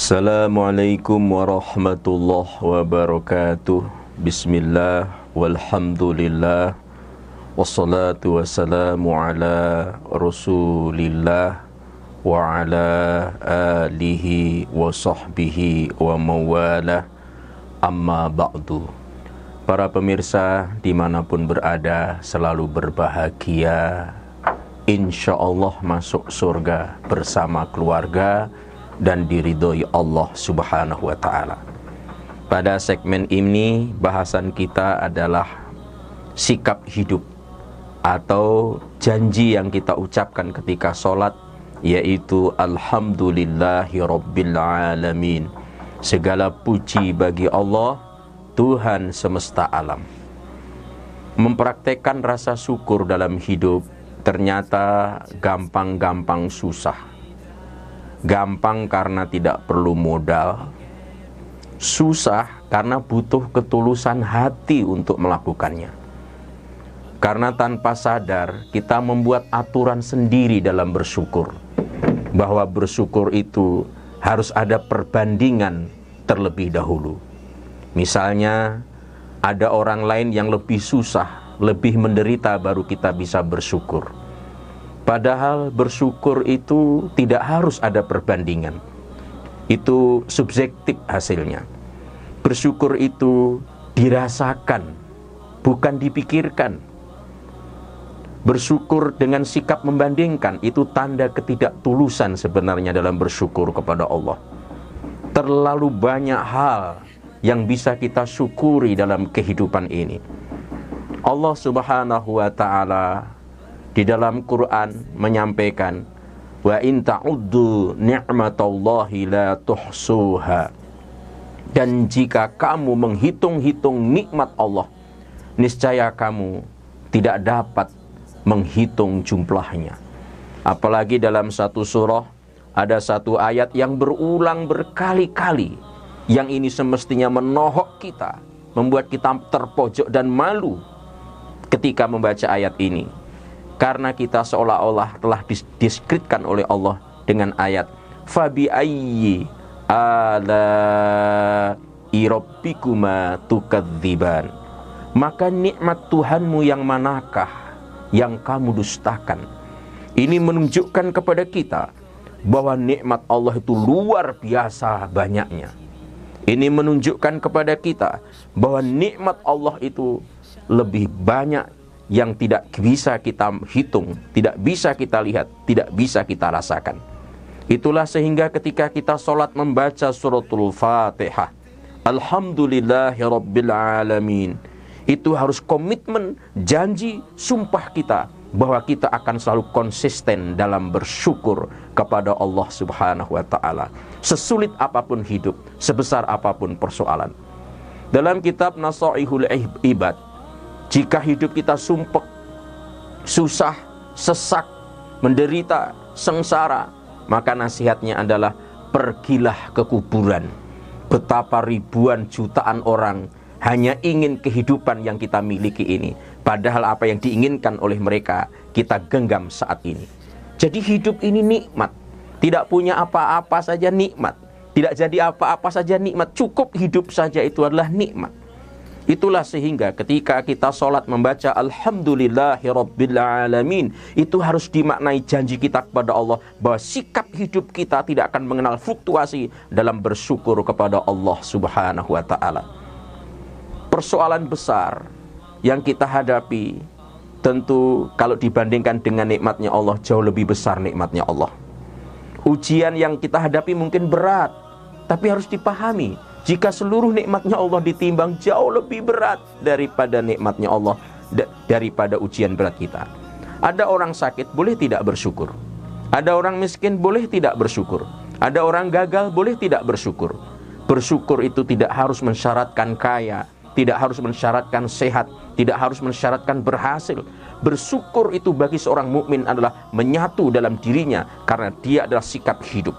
Assalamualaikum warahmatullahi wabarakatuh. Bismillah walhamdulillah wassalatu wassalamu ala rasulillah wa ala alihi wa sahbihi wa mawalah, amma ba'du. Para pemirsa dimanapun berada selalu berbahagia, insyaallah masuk surga bersama keluarga dan diridhoi Allah Subhanahu wa ta'ala. Pada segmen ini bahasan kita adalah sikap hidup atau janji yang kita ucapkan ketika sholat, yaitu Alhamdulillahi Rabbil Alamin. Segala puji bagi Allah, Tuhan semesta alam. Mempraktekkan rasa syukur dalam hidup ternyata gampang-gampang susah. Gampang karena tidak perlu modal, susah karena butuh ketulusan hati untuk melakukannya. Karena tanpa sadar kita membuat aturan sendiri dalam bersyukur, bahwa bersyukur itu harus ada perbandingan terlebih dahulu. Misalnya ada orang lain yang lebih susah, lebih menderita, baru kita bisa bersyukur. Padahal bersyukur itu tidak harus ada perbandingan. Itu subjektif hasilnya. Bersyukur itu dirasakan, bukan dipikirkan. Bersyukur dengan sikap membandingkan itu tanda ketidaktulusan sebenarnya dalam bersyukur kepada Allah. Terlalu banyak hal yang bisa kita syukuri dalam kehidupan ini. Allah Subhanahu wa ta'ala di dalam Quran menyampaikan, wa in ta'uddu ni'matallahi la tuhsuha. Dan jika kamu menghitung-hitung nikmat Allah, niscaya kamu tidak dapat menghitung jumlahnya. Apalagi dalam satu surah ada satu ayat yang berulang berkali-kali, yang ini semestinya menohok kita, membuat kita terpojok dan malu ketika membaca ayat ini. Karena kita seolah-olah telah didiskreditkan oleh Allah dengan ayat fabi ayyi ala'i rabbikuma tukadziban. Maka nikmat Tuhanmu yang manakah yang kamu dustakan? Ini menunjukkan kepada kita bahwa nikmat Allah itu luar biasa banyaknya. Ini menunjukkan kepada kita bahwa nikmat Allah itu lebih banyak yang tidak bisa kita hitung, tidak bisa kita lihat, tidak bisa kita rasakan. Itulah sehingga ketika kita sholat membaca suratul Fatihah, Alhamdulillahi Rabbil Alamin, itu harus komitmen, janji, sumpah kita bahwa kita akan selalu konsisten dalam bersyukur kepada Allah Subhanahu wa ta'ala. Sesulit apapun hidup, sebesar apapun persoalan. Dalam kitab Nasaihul Ibad, jika hidup kita sumpek, susah, sesak, menderita, sengsara, maka nasihatnya adalah pergilah ke kuburan. Betapa ribuan jutaan orang hanya ingin kehidupan yang kita miliki ini, padahal apa yang diinginkan oleh mereka kita genggam saat ini. Jadi hidup ini nikmat. Tidak punya apa-apa saja nikmat. Tidak jadi apa-apa saja nikmat. Cukup hidup saja itu adalah nikmat. Itulah sehingga ketika kita sholat membaca Alhamdulillahi Rabbil Alamin, itu harus dimaknai janji kita kepada Allah bahwa sikap hidup kita tidak akan mengenal fluktuasi dalam bersyukur kepada Allah Subhanahu wa ta'ala. Persoalan besar yang kita hadapi tentu kalau dibandingkan dengan nikmatnya Allah, jauh lebih besar nikmatnya Allah. Ujian yang kita hadapi mungkin berat, tapi harus dipahami, jika seluruh nikmatnya Allah ditimbang, jauh lebih berat daripada nikmatnya Allah, daripada ujian berat kita. Ada orang sakit, boleh tidak bersyukur. Ada orang miskin, boleh tidak bersyukur. Ada orang gagal, boleh tidak bersyukur. Bersyukur itu tidak harus mensyaratkan kaya, tidak harus mensyaratkan sehat, tidak harus mensyaratkan berhasil. Bersyukur itu bagi seorang mukmin adalah menyatu dalam dirinya, karena dia adalah sikap hidup.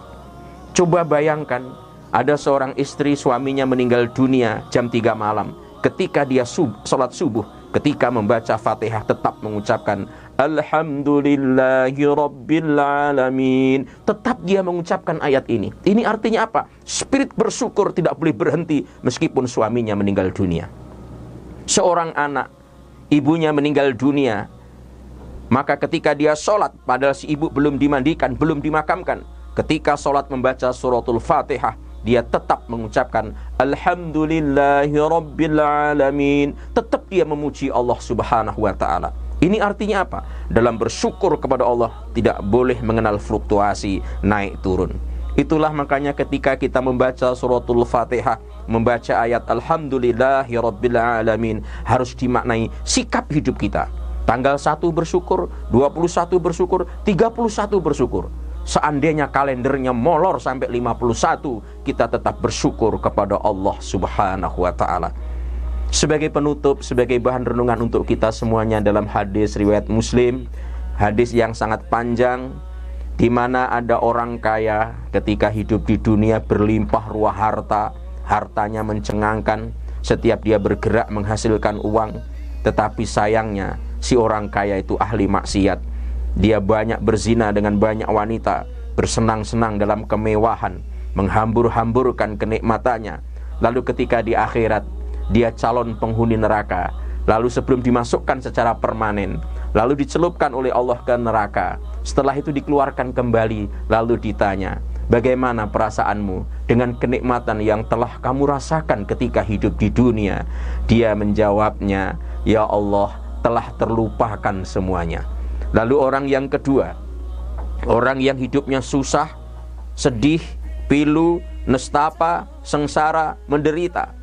Coba bayangkan, ada seorang istri, suaminya meninggal dunia jam 3 malam. Ketika dia sholat subuh, ketika membaca Fatihah tetap mengucapkan Alhamdulillahirrabbilalamin. Tetap dia mengucapkan ayat ini. Ini artinya apa? Spirit bersyukur tidak boleh berhenti meskipun suaminya meninggal dunia. Seorang anak, ibunya meninggal dunia, maka ketika dia sholat, padahal si ibu belum dimandikan, belum dimakamkan, ketika sholat membaca suratul Fatihah, dia tetap mengucapkan Alhamdulillahirrabbilalamin. Tetap dia memuji Allah subhanahu wa ta'ala. Ini artinya apa? Dalam bersyukur kepada Allah tidak boleh mengenal fluktuasi naik turun. Itulah makanya ketika kita membaca suratul Fatihah, membaca ayat Alhamdulillahirrabbilalamin, harus dimaknai sikap hidup kita. Tanggal 1 bersyukur, 21 bersyukur, 31 bersyukur. Seandainya kalendernya molor sampai 51, kita tetap bersyukur kepada Allah subhanahu wa ta'ala. Sebagai penutup, sebagai bahan renungan untuk kita semuanya dalam hadis riwayat Muslim, hadis yang sangat panjang, di mana ada orang kaya ketika hidup di dunia berlimpah ruah harta, hartanya mencengangkan, setiap dia bergerak menghasilkan uang, tetapi sayangnya si orang kaya itu ahli maksiat. Dia banyak berzina dengan banyak wanita, bersenang-senang dalam kemewahan, menghambur-hamburkan kenikmatannya. Lalu ketika di akhirat, dia calon penghuni neraka. Lalu sebelum dimasukkan secara permanen, lalu dicelupkan oleh Allah ke neraka. Setelah itu dikeluarkan kembali, lalu ditanya, bagaimana perasaanmu dengan kenikmatan yang telah kamu rasakan ketika hidup di dunia? Dia menjawabnya, ya Allah, telah terlupakan semuanya. Lalu orang yang kedua, orang yang hidupnya susah, sedih, pilu, nestapa, sengsara, menderita,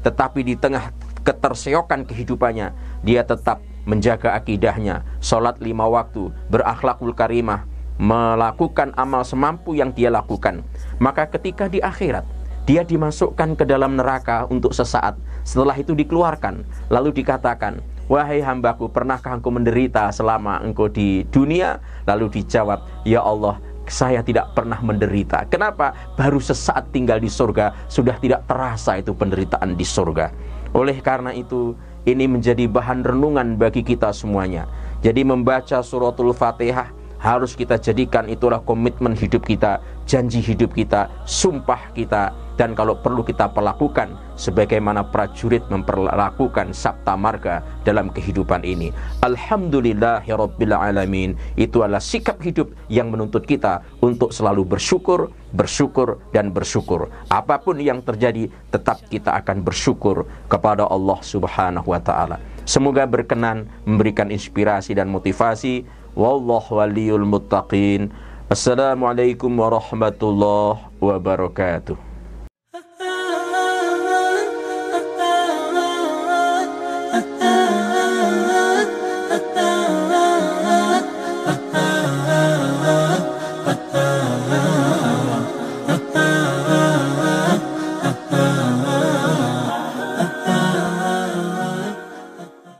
tetapi di tengah keterseokan kehidupannya, dia tetap menjaga akidahnya, sholat 5 waktu, berakhlakul karimah, melakukan amal semampu yang dia lakukan. Maka ketika di akhirat, dia dimasukkan ke dalam neraka untuk sesaat. Setelah itu dikeluarkan, lalu dikatakan, wahai hambaku, pernahkah engkau menderita selama engkau di dunia? Lalu dijawab, ya Allah, saya tidak pernah menderita. Kenapa? Baru sesaat tinggal di surga, sudah tidak terasa itu penderitaan di surga. Oleh karena itu, ini menjadi bahan renungan bagi kita semuanya. Jadi membaca suratul Fatihah harus kita jadikan itulah komitmen hidup kita, janji hidup kita, sumpah kita, dan kalau perlu kita perlakukan sebagaimana prajurit memperlakukan sabta marga dalam kehidupan ini. Alhamdulillahirrabbilalamin. Itu adalah sikap hidup yang menuntut kita untuk selalu bersyukur, bersyukur, dan bersyukur. Apapun yang terjadi, tetap kita akan bersyukur kepada Allah subhanahu wa ta'ala. Semoga berkenan memberikan inspirasi dan motivasi. Wallahu waliyul muttaqin. Assalamualaikum warahmatullahi wabarakatuh.